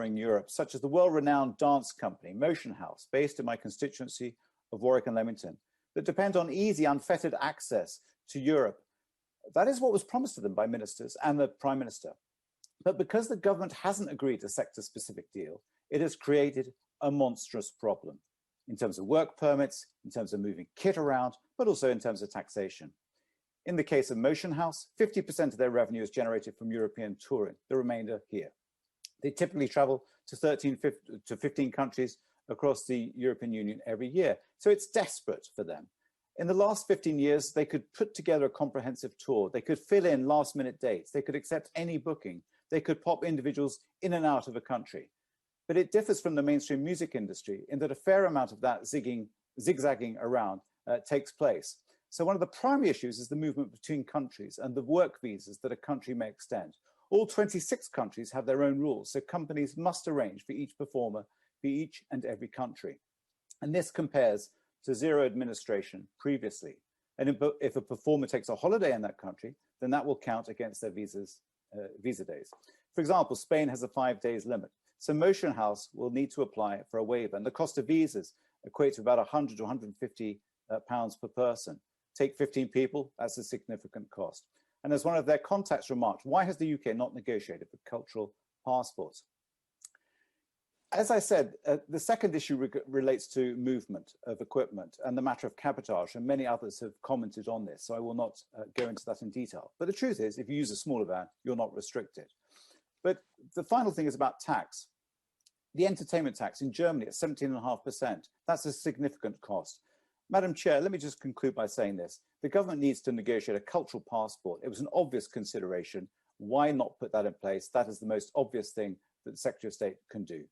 touring Europe, such as the well-renowned dance company Motion House, based in my constituency of Warwick and Leamington, that depend on easy, unfettered access to Europe. That is what was promised to them by ministers and the Prime Minister. But because the government hasn't agreed a sector-specific deal, it has created a monstrous problem in terms of work permits, in terms of moving kit around, but also in terms of taxation. In the case of Motion House, 50% of their revenue is generated from European touring, the remainder here. They typically travel to 13 to 15 countries across the European Union every year. So it's desperate for them. In the last 15 years, they could put together a comprehensive tour. They could fill in last minute dates. They could accept any booking. They could pop individuals in and out of a country. But it differs from the mainstream music industry in that a fair amount of that zigzagging around takes place. So one of the primary issues is the movement between countries and the work visas that a country may extend. All 26 countries have their own rules, so companies must arrange for each performer for each and every country. And this compares to zero administration previously. And if a performer takes a holiday in that country, then that will count against their visa days. For example, Spain has a 5 days limit. So Motion House will need to apply for a waiver, and the cost of visas equates to about 100 to 150 pounds per person. Take 15 people, that's a significant cost. And as one of their contacts remarked, why has the UK not negotiated for cultural passports? As I said, the second issue relates to movement of equipment and the matter of cabotage, and many others have commented on this, so I will not go into that in detail. But the truth is, if you use a smaller van, you're not restricted. But the final thing is about tax. The entertainment tax in Germany at 17.5%, that's a significant cost. Madam Chair, let me just conclude by saying this. The government needs to negotiate a cultural passport. It was an obvious consideration. Why not put that in place? That is the most obvious thing that the Secretary of State can do.